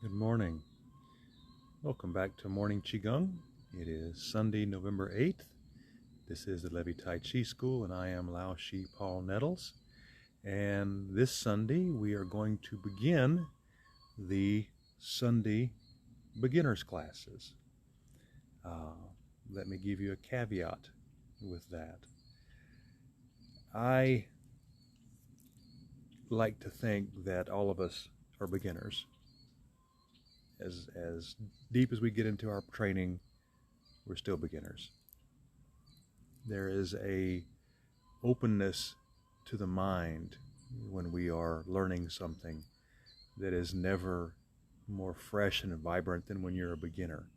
Good morning. Welcome back to Morning Qigong. It is Sunday, November 8th. This is the Levy Tai Chi School, and I am Lao Shi Paul Nettles. And this Sunday, we are going to begin the Sunday beginners classes. Let me give you a caveat with that. I like to think that all of us are beginners. As deep as we get into our training, we're still beginners. There is a openness to the mind when we are learning something that is never more fresh and vibrant than when you're a beginner,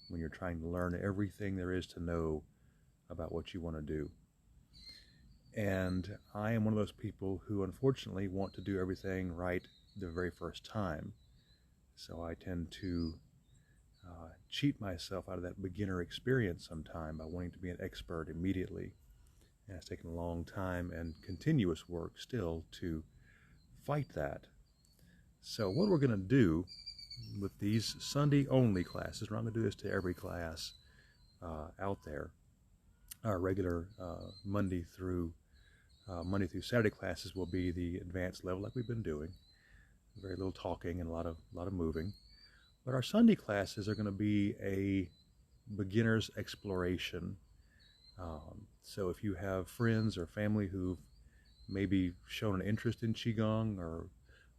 when you're trying to learn everything there is to know about what you want to do. And I am one of those people who unfortunately want to do everything right the very first time. So I tend to cheat myself out of that beginner experience sometime by wanting to be an expert immediately. And it's taken a long time and continuous work still to fight that. So what we're going to do with these Sunday only classes, we're not going to do this to every class out there. Our regular Monday through Saturday classes will be the advanced level like we've been doing. Very little talking and a lot of moving. But our Sunday classes are going to be a beginner's exploration. So if you have friends or family who've maybe shown an interest in Qigong or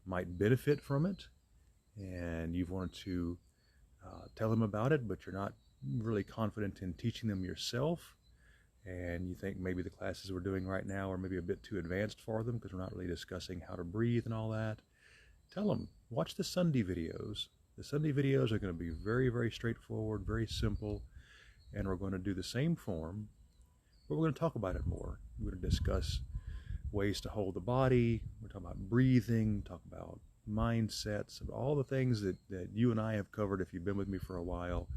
might benefit from it, and you've wanted to tell them about it, but you're not really confident in teaching them yourself, and you think maybe the classes we're doing right now are maybe a bit too advanced for them because we're not really discussing how to breathe and all that, tell them, watch the Sunday videos. The Sunday videos are going to be very, very straightforward, very simple, and we're going to do the same form, but we're going to talk about it more. We're going to discuss ways to hold the body, we're talking about breathing, talk about mindsets, all the things that you and I have covered if you've been with me for a while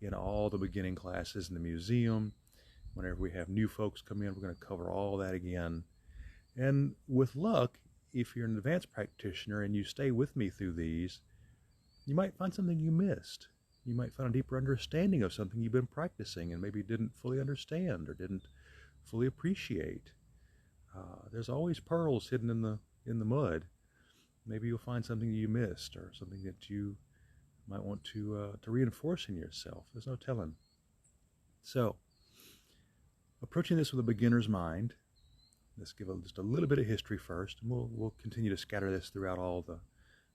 in all the beginning classes in the museum. Whenever we have new folks come in, we're going to cover all that again. And with luck, if you're an advanced practitioner and you stay with me through these, you might find something you missed. You might find a deeper understanding of something you've been practicing and maybe didn't fully understand or didn't fully appreciate. There's always pearls hidden in the mud. Maybe you'll find something you missed or something that you might want to reinforce in yourself. There's no telling. So, approaching this with a beginner's mind, let's give just a little bit of history first, and we'll continue to scatter this throughout all the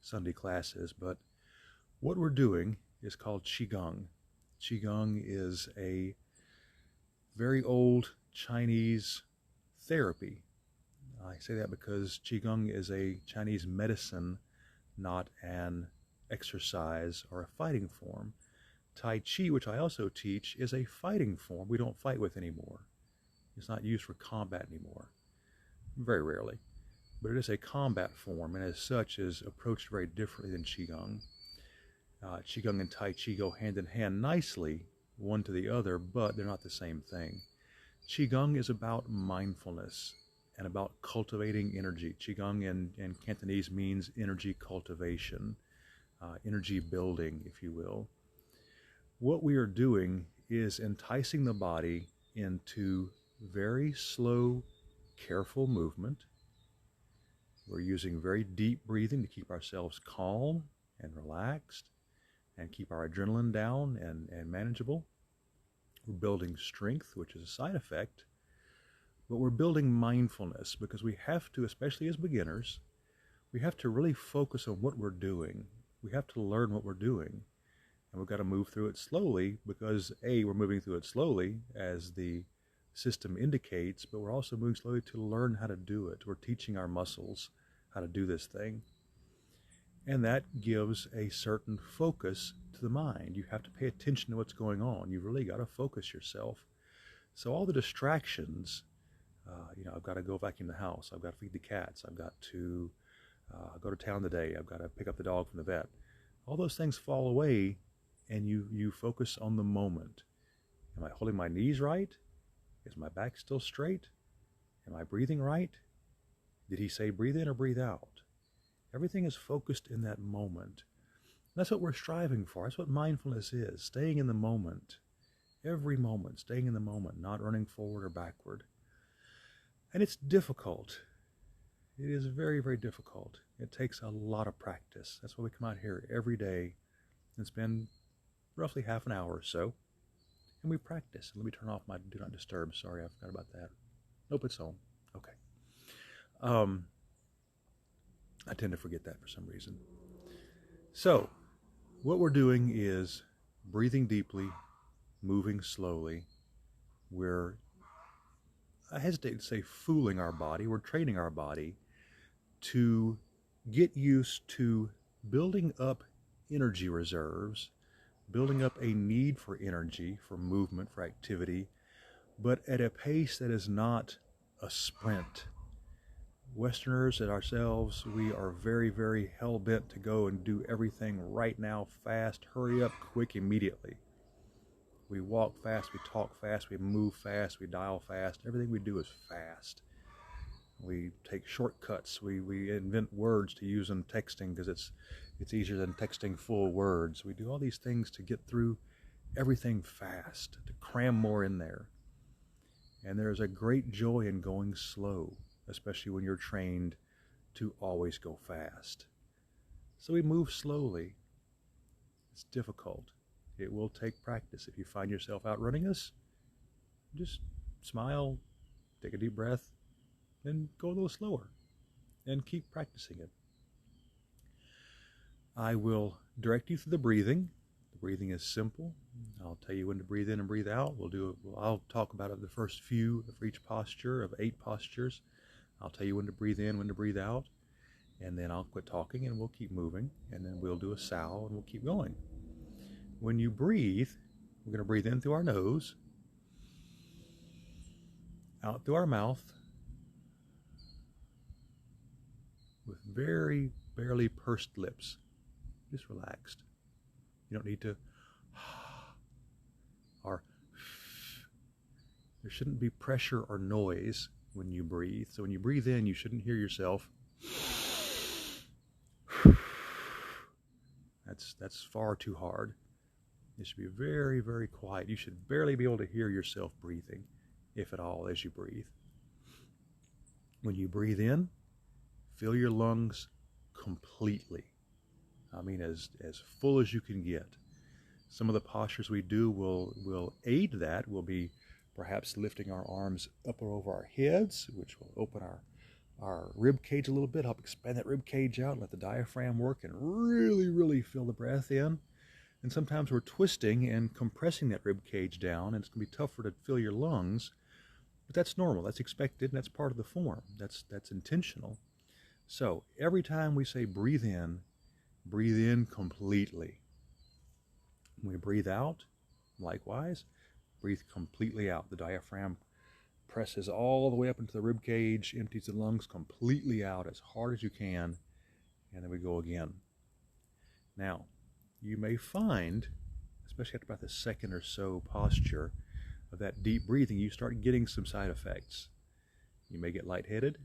Sunday classes. But what we're doing is called Qigong. Qigong is a very old Chinese therapy. I say that because Qigong is a Chinese medicine, not an exercise or a fighting form. Tai Chi, which I also teach, is a fighting form we don't fight with anymore. It's not used for combat anymore. Very rarely. But it is a combat form, and as such is approached very differently than Qigong. Qigong and Tai Chi go hand in hand nicely, one to the other, but they're not the same thing. Qigong is about mindfulness and about cultivating energy. Qigong in Cantonese means energy cultivation, energy building, if you will. What we are doing is enticing the body into very slow, careful movement. We're using very deep breathing to keep ourselves calm and relaxed and keep our adrenaline down and manageable. We're building strength, which is a side effect, but we're building mindfulness because we have to, especially as beginners, we have to really focus on what we're doing. We have to learn what we're doing, and we've got to move through it slowly because A, we're moving through it slowly as the system indicates, but we're also moving slowly to learn how to do it. We're teaching our muscles how to do this thing. And that gives a certain focus to the mind. You have to pay attention to what's going on. You've really got to focus yourself. So all the distractions, I've got to go vacuum the house. I've got to feed the cats. I've got to go to town today. I've got to pick up the dog from the vet. All those things fall away, and you focus on the moment. Am I holding my knees right? Is my back still straight? Am I breathing right? Did he say breathe in or breathe out? Everything is focused in that moment. That's what we're striving for. That's what mindfulness is, staying in the moment. Every moment, staying in the moment, not running forward or backward. And it's difficult. It is very, very difficult. It takes a lot of practice. That's why we come out here every day and spend roughly half an hour or so. And we practice. Let me turn off my Do Not Disturb. Sorry, I forgot about that. Nope, it's on. Okay. I tend to forget that for some reason. So, what we're doing is breathing deeply, moving slowly. We're, I hesitate to say fooling our body. We're training our body to get used to building up energy reserves, building up a need for energy, for movement, for activity, but at a pace that is not a sprint. Westerners and ourselves, we are very, very hell-bent to go and do everything right now, fast, hurry up, quick, immediately. We walk fast, we talk fast, we move fast, we dial fast. Everything we do is fast. We take shortcuts. We invent words to use in texting because it's easier than texting full words. We do all these things to get through everything fast, to cram more in there. And there's a great joy in going slow, especially when you're trained to always go fast. So we move slowly. It's difficult. It will take practice. If you find yourself outrunning us, just smile, take a deep breath, and go a little slower, and keep practicing it. I will direct you through the breathing. The breathing is simple. I'll tell you when to breathe in and breathe out. I'll talk about it the first few for each posture of 8 postures. I'll tell you when to breathe in, when to breathe out, and then I'll quit talking and we'll keep moving, and then we'll do a sow and we'll keep going. When you breathe, we're going to breathe in through our nose, out through our mouth, with very barely pursed lips, just relaxed. You don't need to, or there shouldn't be pressure or noise when you breathe. So when you breathe in, you shouldn't hear yourself. That's far too hard. It should be very, very quiet. You should barely be able to hear yourself breathing, if at all, as you breathe. When you breathe in, fill your lungs completely. I mean, as full as you can get. Some of the postures we do will aid that. We'll be perhaps lifting our arms up or over our heads, which will open our rib cage a little bit, help expand that rib cage out, let the diaphragm work, and really, really fill the breath in. And sometimes we're twisting and compressing that rib cage down, and it's going to be tougher to fill your lungs. But that's normal. That's expected, and that's part of the form. That's intentional. So every time we say breathe in completely. When we breathe out, likewise, breathe completely out. The diaphragm presses all the way up into the rib cage, empties the lungs completely out as hard as you can, and then we go again. Now, you may find, especially after about the second or so posture of that deep breathing, you start getting some side effects. You may get lightheaded,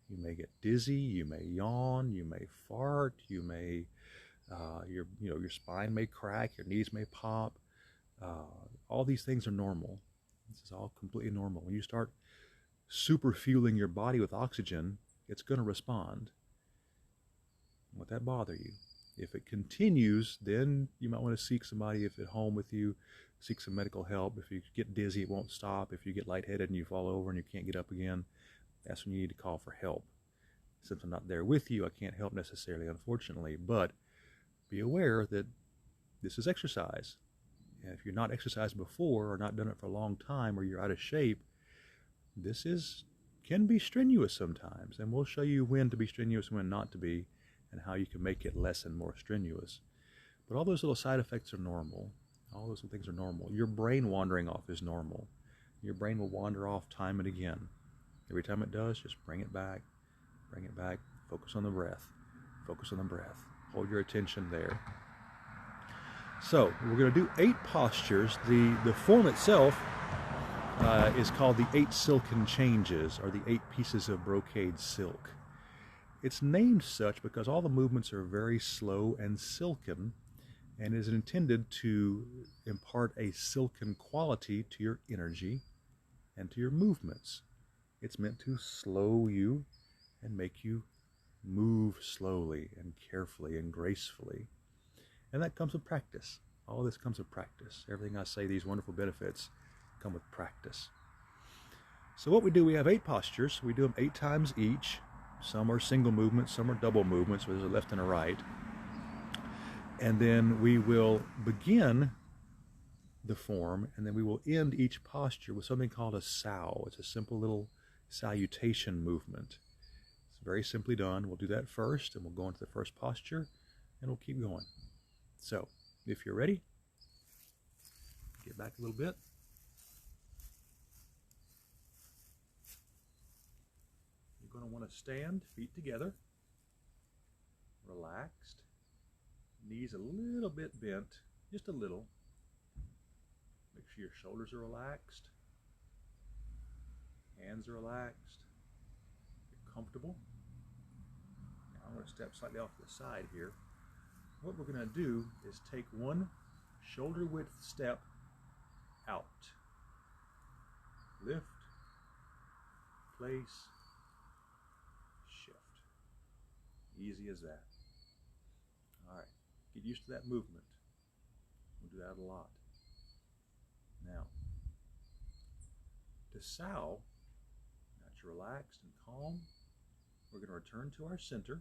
you may get dizzy, you may yawn, you may fart, you may, your spine may crack, your knees may pop. All these things are normal. This is all completely normal. When you start super fueling your body with oxygen, it's going to respond. Won't that bother you? If it continues, then you might want to seek somebody if at home with you, seek some medical help. If you get dizzy, it won't stop. If you get lightheaded and you fall over and you can't get up again, that's when you need to call for help. Since I'm not there with you, I can't help necessarily, unfortunately, but be aware that this is exercise. And if you're not exercised before or not done it for a long time or you're out of shape, this can be strenuous sometimes. And we'll show you when to be strenuous and when not to be, and how you can make it less and more strenuous. But all those little side effects are normal. All those little things are normal. Your brain wandering off is normal. Your brain will wander off time and again. Every time it does, just bring it back, focus on the breath, hold your attention there. So we're going to do 8 postures. The form itself is called the 8 Silken Changes, or the 8 pieces of brocade silk. It's named such because all the movements are very slow and silken, and is intended to impart a silken quality to your energy and to your movements. It's meant to slow you and make you move slowly and carefully and gracefully. And that comes with practice. All this comes with practice. Everything I say, these wonderful benefits, come with practice. So what we do, we have 8 postures. We do them 8 times each. Some are single movements, some are double movements, where there's a left and a right. And then we will begin the form, and then we will end each posture with something called a sow. It's a simple little salutation movement. It's very simply done. We'll do that first, and we'll go into the first posture, and we'll keep going. So, if you're ready, get back a little bit. You're going to want to stand, feet together, relaxed, knees a little bit bent, just a little. Make sure your shoulders are relaxed, hands are relaxed, get comfortable. Now I'm going to step slightly off to the side here. What we're going to do is take one shoulder width step out. Lift, place, shift. Easy as that. All right, get used to that movement. We'll do that a lot. Now, to sow, now that you're relaxed and calm, we're going to return to our center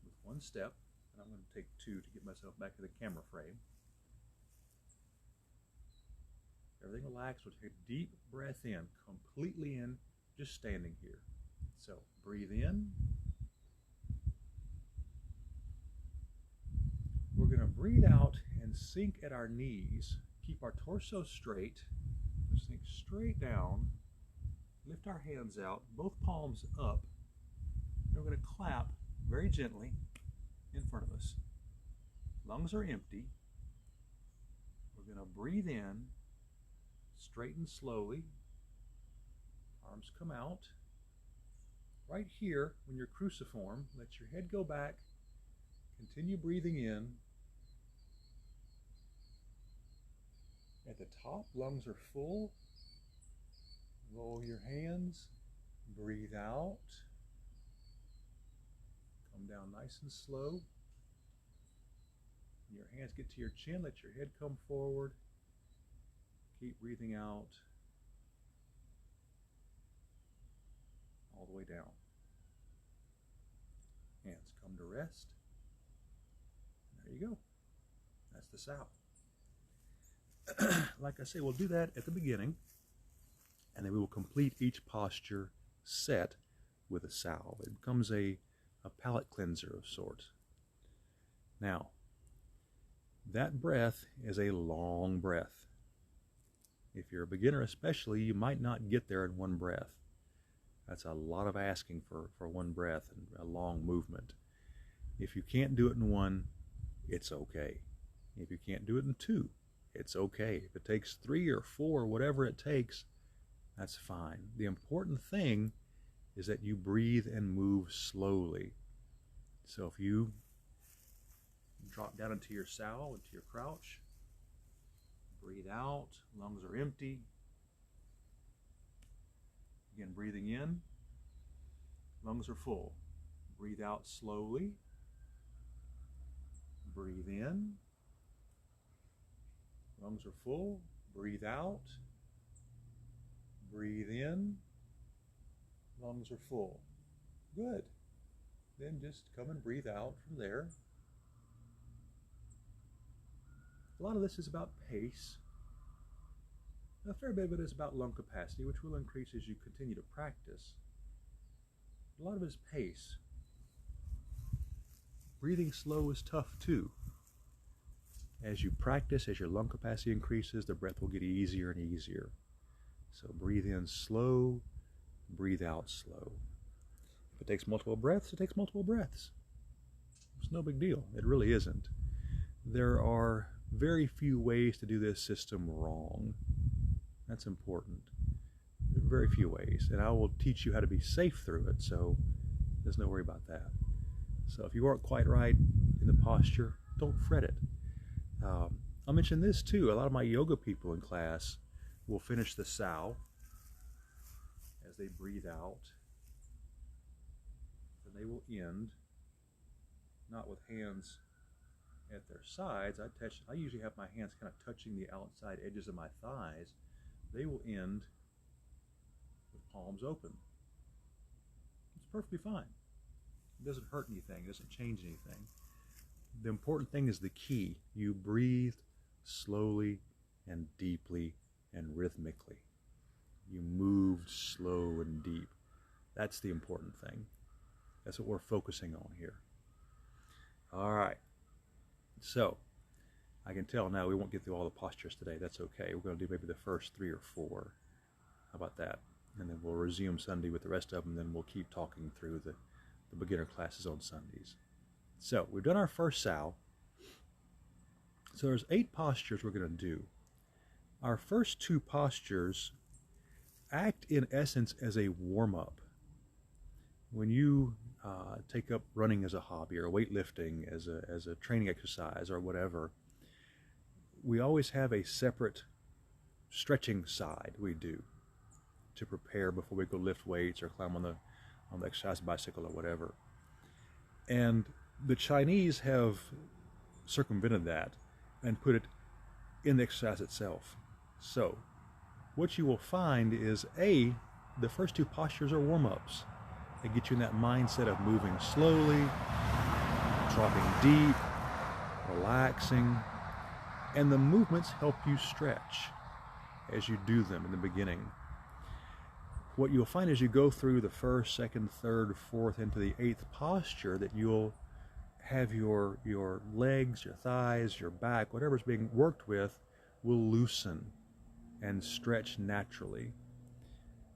with one step, and I'm going to take 2 to get myself back to the camera frame. Everything relaxed. We'll take a deep breath in, completely in, just standing here. So breathe in. We're going to breathe out and sink at our knees. Keep our torso straight. Just sink straight down. Lift our hands out, both palms up. And we're going to clap very gently in front of us. Lungs are empty. We're going to breathe in, straighten slowly. Arms come out. Right here, when you're cruciform, let your head go back. Continue breathing in. At the top, lungs are full. Roll your hands. Breathe out. Come down nice and slow. When your hands get to your chin, let your head come forward. Keep breathing out all the way down. Hands come to rest. There you go. That's the sow. Like I say, we'll do that at the beginning, and then we will complete each posture set with a sow. It becomes a palate cleanser of sorts. Now, that breath is a long breath. If you're a beginner especially, you might not get there in one breath. That's a lot of asking for one breath and a long movement. If you can't do it in 1, it's okay. If you can't do it in 2, it's okay. If it takes 3 or 4, whatever it takes, that's fine. The important thing is that you breathe and move slowly. So if you drop down into your sow, into your crouch, breathe out, lungs are empty. Again, breathing in, lungs are full. Breathe out slowly. Breathe in. Lungs are full. Breathe out. Breathe in. Lungs are full. Good. Then just come and breathe out from there. A lot of this is about pace. A fair bit of it is about lung capacity, which will increase as you continue to practice. A lot of it is pace. Breathing slow is tough too. As you practice, as your lung capacity increases, the breath will get easier and easier. So breathe in slow, breathe out slow. If it takes multiple breaths, it takes multiple breaths. It's no big deal. It really isn't. There are very few ways to do this system wrong. That's important. Very few ways. And I will teach you how to be safe through it, so there's no worry about that. So if you weren't quite right, in the posture, don't fret it. I'll mention this too. A lot of my yoga people in class will finish the sow as they breathe out, and they will end not with hands at their sides. I usually have my hands kind of touching the outside edges of my thighs. They will end with palms open. It's perfectly fine. It doesn't hurt anything. It doesn't change anything. The important thing is the key. You breathe slowly and deeply and rhythmically. You moved slow and deep. That's the important thing. That's what we're focusing on here. All right. So, I can tell now we won't get through all the postures today. That's okay. We're going to do maybe the first 3 or 4. How about that? And then we'll resume Sunday with the rest of them, and then we'll keep talking through the beginner classes on Sundays. So, we've done our first sow. So there's 8 postures we're going to do. Our first 2 postures act in essence as a warm-up. When you take up running as a hobby or weightlifting as a training exercise or whatever, we always have a separate stretching side we do to prepare before we go lift weights or climb on the exercise bicycle or whatever. And the Chinese have circumvented that and put it in the exercise itself. So what you will find is the first 2 postures are warm-ups. They get you in that mindset of moving slowly, dropping deep, relaxing, and the movements help you stretch as you do them in the beginning. What you'll find as you go through the 1st, 2nd, 3rd, 4th, into the 8th posture, that you'll have your legs, your thighs, your back, whatever's being worked with, will loosen and stretch naturally.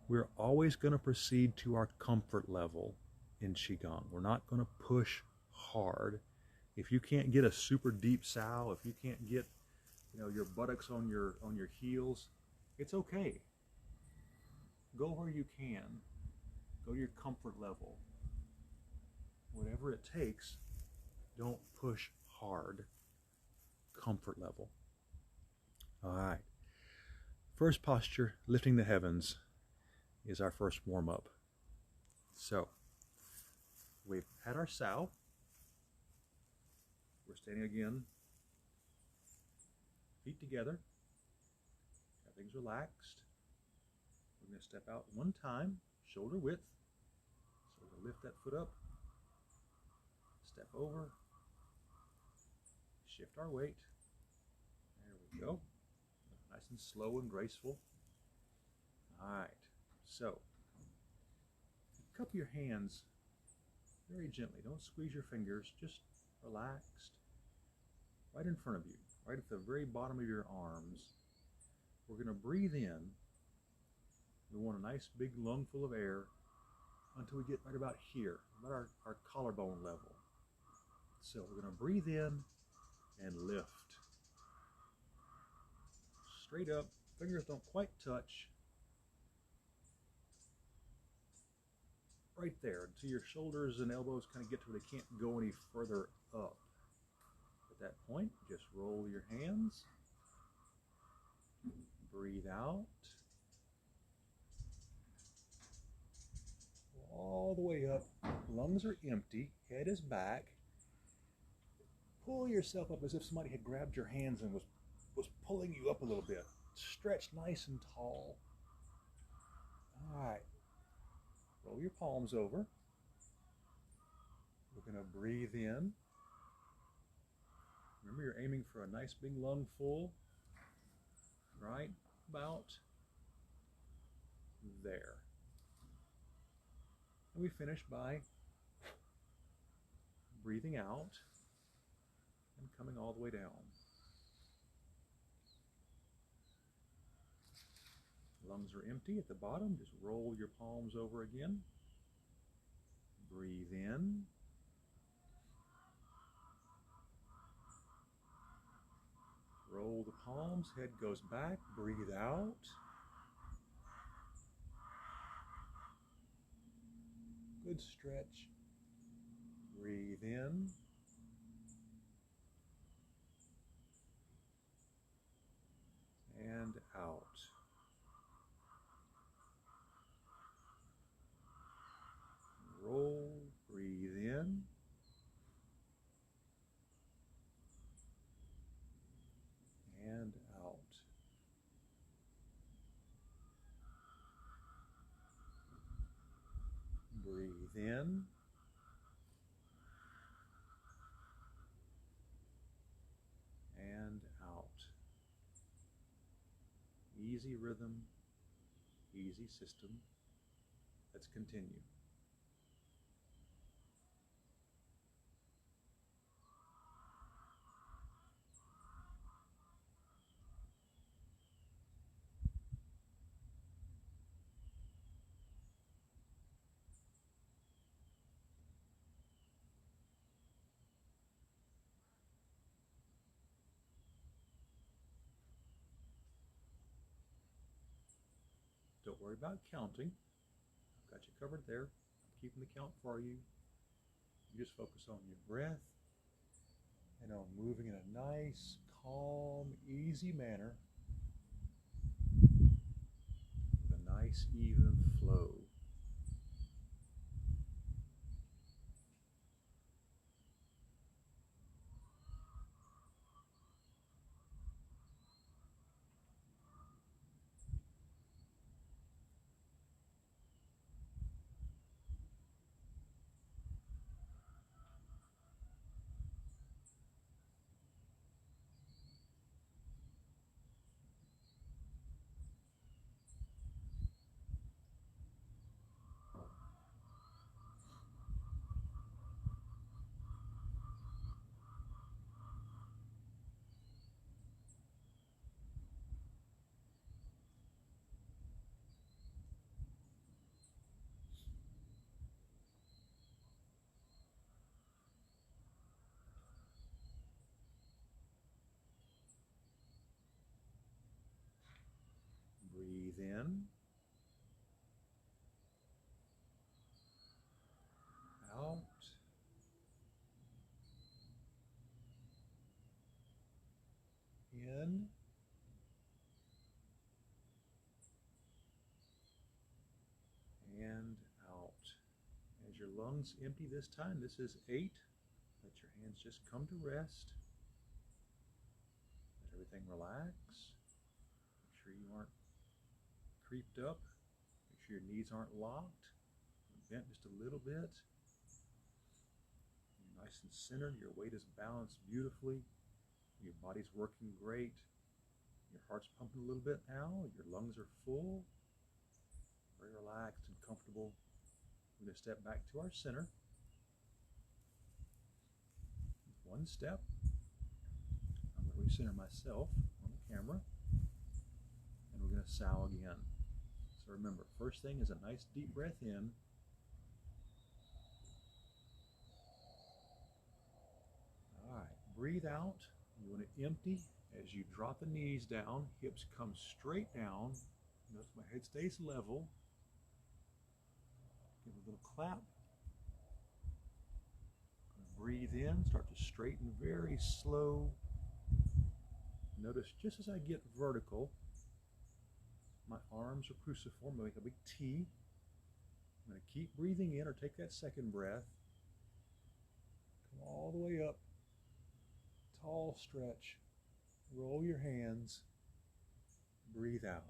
We're always going to proceed to our comfort level in Qigong. We're not going to push hard. If you can't get a super deep sow, if you can't get your buttocks on your heels, it's okay. Go where you can. Go to your comfort level. Whatever it takes, don't push hard. Comfort level. All right. First posture, lifting the heavens, is our first warm-up. So, we've had our sow. We're standing again, feet together, everything's relaxed. We're going to step out one time, shoulder width. So we're going to lift that foot up, step over, shift our weight. There we go. Nice and slow and graceful. All right. So, cup your hands very gently. Don't squeeze your fingers. Just relaxed. Right in front of you. Right at the very bottom of your arms. We're going to breathe in. We want a nice big lungful of air until we get right about here, about our collarbone level. So we're going to breathe in and lift. Straight up. Fingers don't quite touch. Right there, until your shoulders and elbows kind of get to where they can't go any further up. At that point, just roll your hands. Breathe out. All the way up. Lungs are empty. Head is back. Pull yourself up as if somebody had grabbed your hands and was pulling you up a little bit. Stretch nice and tall. All right. Roll your palms over. We're going to breathe in. Remember, you're aiming for a nice big lung full. Right about there. And we finish by breathing out and coming all the way down. Lungs are empty at the bottom. Just roll your palms over again. Breathe in. Roll the palms. Head goes back. Breathe out. Good stretch. Breathe in. in and out. Easy rhythm, easy system. Let's continue. Don't worry about counting. I've got you covered there. I'm keeping the count for you. You just focus on your breath and on moving in a nice, calm, easy manner with a nice, even flow. Breathe in, out, in, and out. As your lungs empty this time, this is 8. Let your hands just come to rest. Let everything relax. Make sure you aren't creeped up. Make sure your knees aren't locked. Bent just a little bit. You're nice and centered. Your weight is balanced beautifully. Your body's working great. Your heart's pumping a little bit now. Your lungs are full. Very relaxed and comfortable. We're going to step back to our center. One step. I'm going to recenter myself on the camera. And we're going to sow again. So remember, first thing is a nice deep breath in. All right, breathe out. You want to empty as you drop the knees down. Hips come straight down. Notice my head stays level. Give a little clap. Breathe in, start to straighten very slow. Notice just as I get vertical, my arms are cruciform, I make a big T. I'm going to keep breathing in or take that second breath. Come all the way up. Tall stretch. Roll your hands. Breathe out.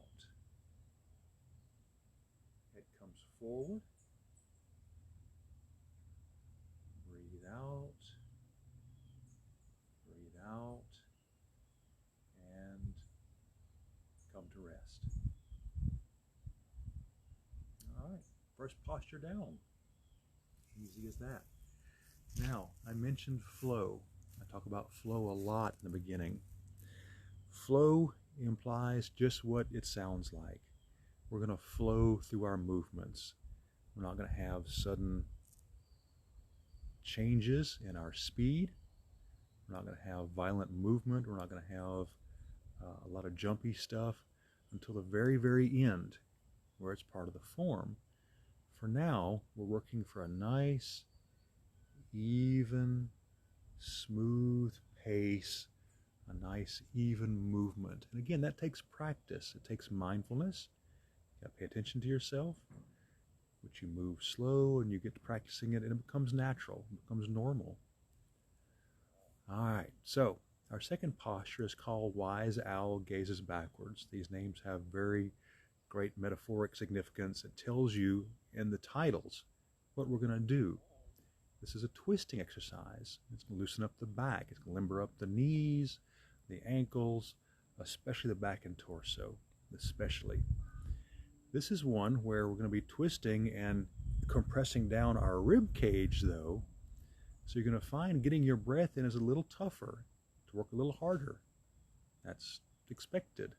Head comes forward. Breathe out. Breathe out. And come to rest. All right. First posture down. Easy as that. Now, I mentioned flow. I talk about flow a lot in the beginning. Flow implies just what it sounds like. We're going to flow through our movements. We're not going to have sudden changes in our speed. We're not going to have violent movement. We're not going to have a lot of jumpy stuff until the very, very end, where it's part of the form. For now, we're working for a nice, even, smooth pace, a nice, even movement. And again, that takes practice. It takes mindfulness. You got to pay attention to yourself. But you move slow and you get to practicing it and it becomes natural, it becomes normal. All right, so our second posture is called Wise Owl Gazes Backwards. These names have very great metaphoric significance. It tells you in the titles what we're going to do. This is a twisting exercise. It's going to loosen up the back. It's going to limber up the knees, the ankles, especially the back and torso, especially. This is one where we're going to be twisting and compressing down our rib cage, though. So you're going to find getting your breath in is a little tougher, to work a little harder. That's expected.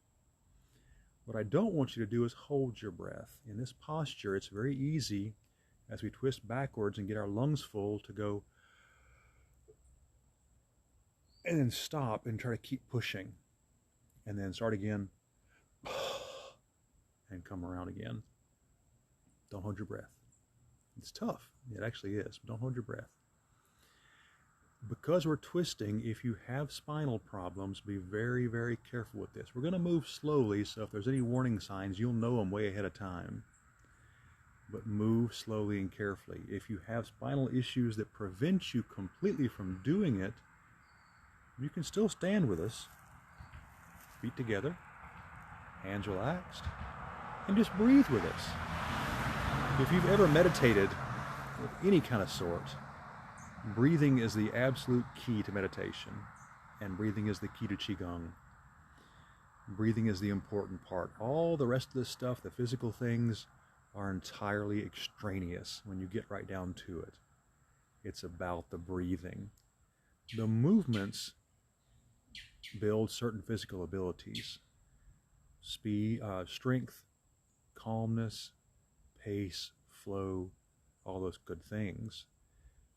What I don't want you to do is hold your breath. In this posture, it's very easy as we twist backwards and get our lungs full to go and then stop and try to keep pushing and then start again and come around again. Don't hold your breath. It's tough. It actually is. But don't hold your breath. Because we're twisting, if you have spinal problems, be very, very careful with this. We're going to move slowly, so if there's any warning signs, you'll know them way ahead of time. But move slowly and carefully. If you have spinal issues that prevent you completely from doing it, you can still stand with us. Feet together, hands relaxed, and just breathe with us. If you've ever meditated of any kind of sort, breathing is the absolute key to meditation, and breathing is the key to Qigong. Breathing is the important part. All the rest of this stuff, the physical things, are entirely extraneous when you get right down to it. It's about the breathing. The movements build certain physical abilities. Speed, strength, calmness, pace, flow, all those good things.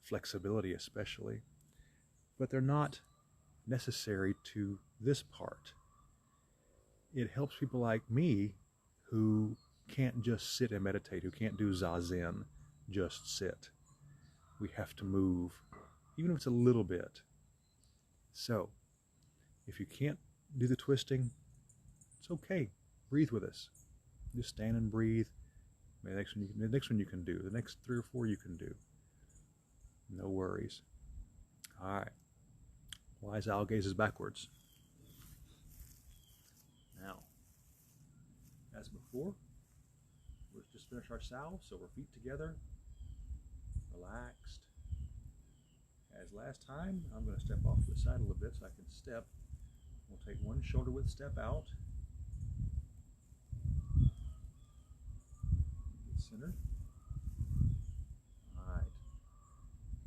Flexibility especially. But they're not necessary to this part. It helps people like me who can't just sit and meditate, who can't do zazen, just sit. We have to move, even if it's a little bit. So, if you can't do the twisting, it's okay. Breathe with us. Just stand and breathe. Maybe the next one you can do. The next 3 or 4 you can do. No worries. All right. Wise owl gazes backwards. Now, as before, we'll just finish our salve, so we're feet together, relaxed. As last time, I'm going to step off to the side a little bit so I can step. We'll take one shoulder width step out. Get centered. All right.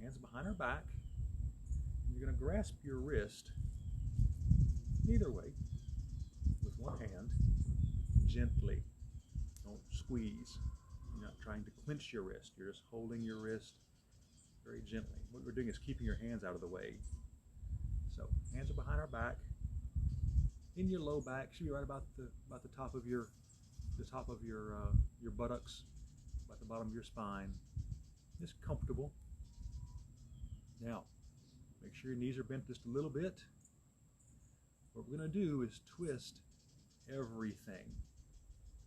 Hands behind our back. You're going to grasp your wrist either way with one hand, gently. Don't squeeze. You're not trying to clench your wrist. You're just holding your wrist very gently. What we're doing is keeping your hands out of the way. So hands are behind our back. In your low back, should be right about the top of your buttocks, about the bottom of your spine. Just comfortable. Now, make sure your knees are bent just a little bit. What we're going to do is twist everything.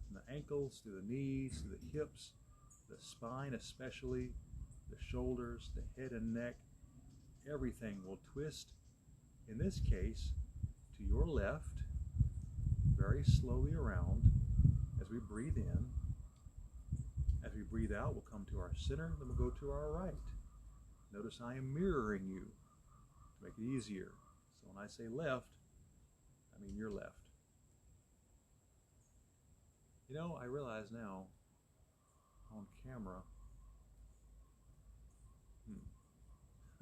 From the ankles, to the knees, to the hips, the spine especially, the shoulders, the head and neck. Everything will twist, in this case, to your left, very slowly around as we breathe in. As we breathe out, we'll come to our center, then we'll go to our right. Notice I am mirroring you to make it easier. So when I say left, I mean your left. You know, I realize now, on camera,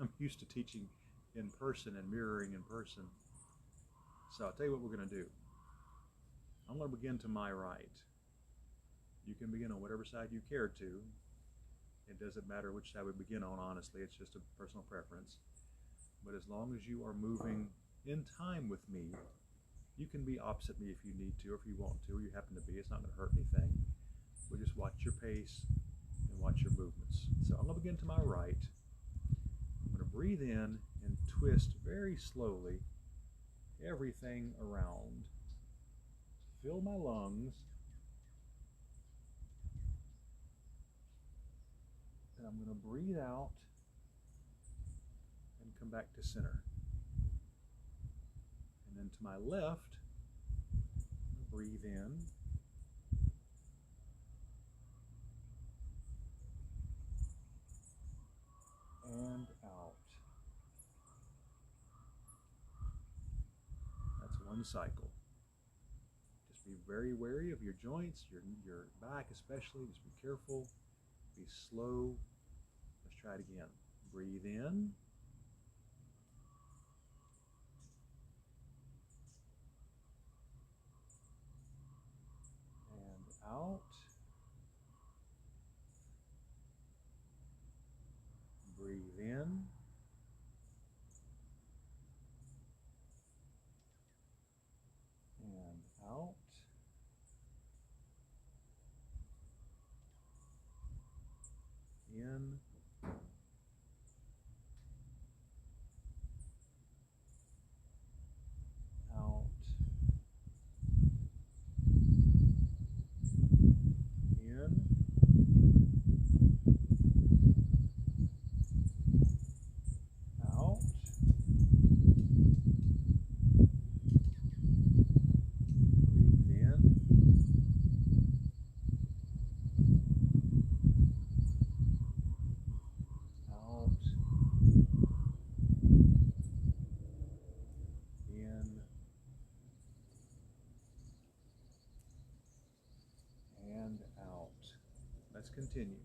I'm used to teaching in person and mirroring in person. So I'll tell you what we're going to do. I'm going to begin to my right. You can begin on whatever side you care to. It doesn't matter which side we begin on, honestly. It's just a personal preference. But as long as you are moving in time with me, you can be opposite me if you need to, or if you want to, or you happen to be. It's not going to hurt anything. But just watch your pace and watch your movements. So I'm going to begin to my right. I'm going to breathe in and twist very slowly everything around. Fill my lungs. And I'm going to breathe out and come back to center. And then to my left, breathe in. and out. That's one cycle. Just be very wary of your joints, your back especially. Just be careful, be slow. Let's try it again. Breathe in. And out. Breathe in. And out. In. Out. In. Out. Breathe in. Out. In. And out. Let's continue.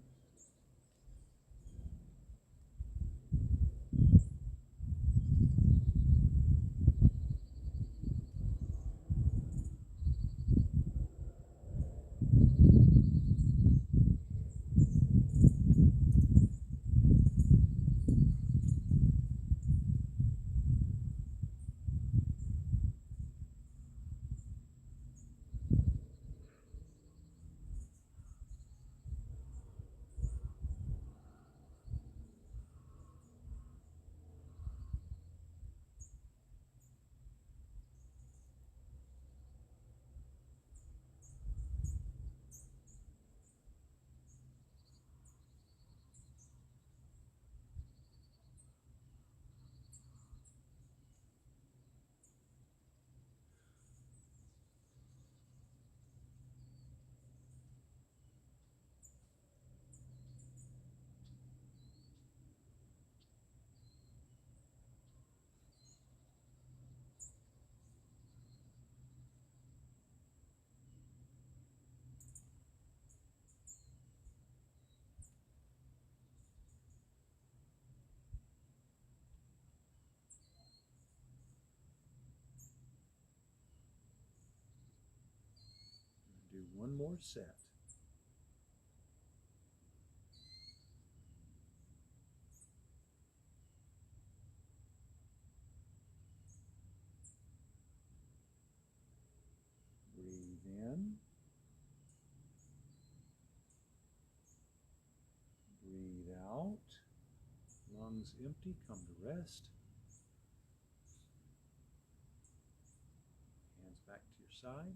Do one more set. Breathe in. Breathe out. Lungs empty, come to rest. Hands back to your side.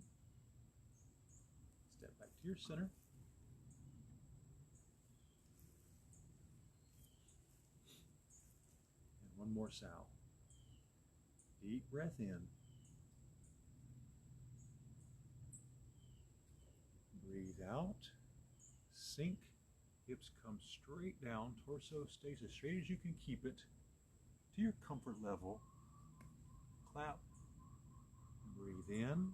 Step back to your center. And one more sow. Deep breath in. Breathe out. Sink. Hips come straight down. Torso stays as straight as you can keep it to your comfort level. Clap. Breathe in.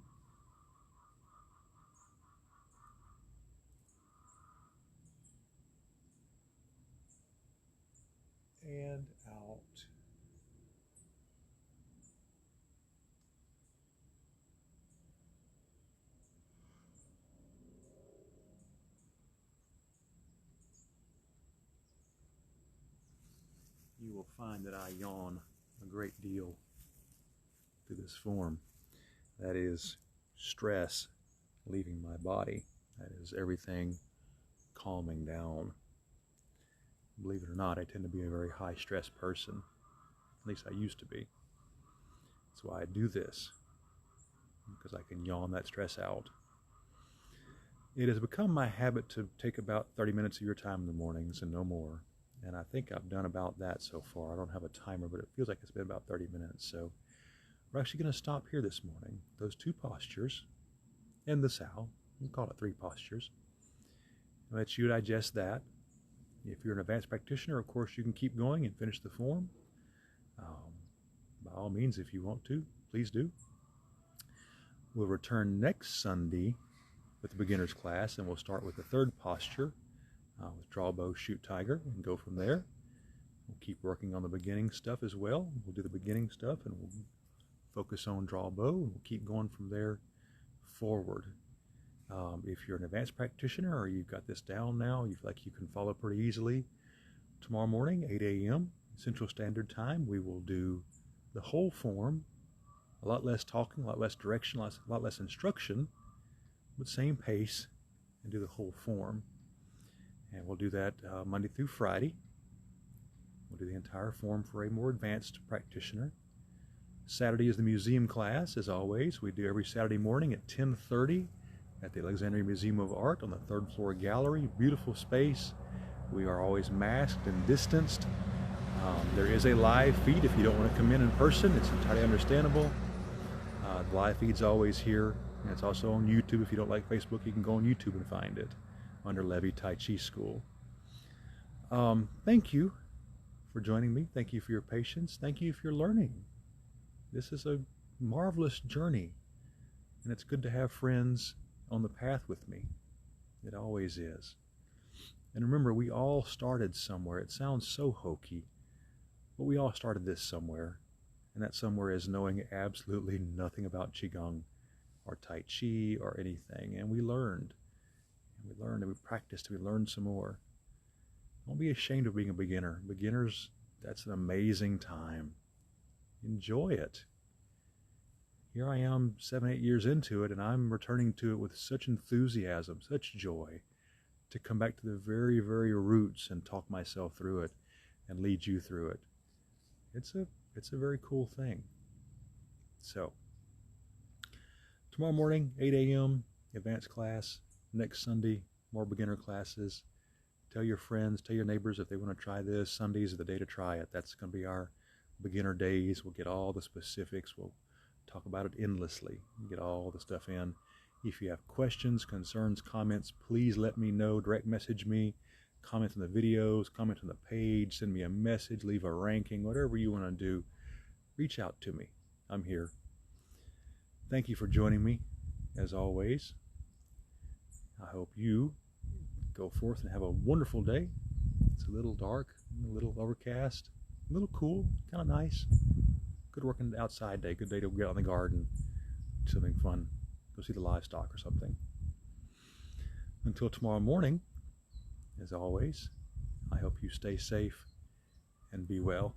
And out. You will find that I yawn a great deal through this form. That is stress leaving my body. That is everything calming down. Believe it or not, I tend to be a very high stress person. At least I used to be. That's why I do this, because I can yawn that stress out. It has become my habit to take about 30 minutes of your time in the mornings and no more. And I think I've done about that so far. I don't have a timer, but it feels like it's been about 30 minutes. So we're actually going to stop here this morning. Those two postures and the sow. We'll call it 3 postures. I'll let you digest that. If you're an advanced practitioner, of course, you can keep going and finish the form. By all means, if you want to, please do. We'll return next Sunday with the beginner's class, and we'll start with the third posture with draw bow, shoot tiger, and go from there. We'll keep working on the beginning stuff as well. We'll do the beginning stuff, and we'll focus on draw bow, and we'll keep going from there forward. If you're an advanced practitioner or you've got this down now, you feel like you can follow pretty easily, tomorrow morning, 8 a.m. Central Standard Time, we will do the whole form, a lot less talking, a lot less direction, a lot less instruction, but same pace, and do the whole form. And we'll do that Monday through Friday. We'll do the entire form for a more advanced practitioner. Saturday is the museum class, as always. We do every Saturday morning at 10:30 at the Alexandria Museum of Art on the third floor gallery. Beautiful space. We are always masked and distanced. There is a live feed if you don't want to come in person. It's entirely understandable. The live feed's always here, and it's also on YouTube. If you don't like Facebook, you can go on YouTube and find it under Levy Tai Chi School. Thank you for joining me. Thank you for your patience. Thank you for your learning. This is a marvelous journey, and it's good to have friends on the path with me. It always is. And remember, we all started somewhere. It sounds so hokey, but we all started this somewhere, and that somewhere is knowing absolutely nothing about Qigong or Tai Chi or anything. And we learned, and we practiced, and we learned some more. Don't be ashamed of being a beginner. Beginners, that's an amazing time. Enjoy it. Here I am 7-8 years into it, and I'm returning to it with such enthusiasm, such joy, to come back to the very, very roots and talk myself through it and lead you through it. It's a very cool thing. So, tomorrow morning, 8 a.m., advanced class. Next Sunday, more beginner classes. Tell your friends, tell your neighbors if they want to try this. Sundays are the day to try it. That's going to be our beginner days. We'll get all the specifics. We'll talk about it endlessly. Get all the stuff in. If you have questions, concerns, comments, please let me know. Direct message me. Comment on the videos. Comment on the page. Send me a message. Leave a ranking. Whatever you want to do. Reach out to me. I'm here. Thank you for joining me, as always. I hope you go forth and have a wonderful day. It's a little dark, a little overcast, a little cool, kind of nice. Good working outside day. Good day to get out in the garden, do something fun. Go see the livestock or something. Until tomorrow morning, as always, I hope you stay safe and be well.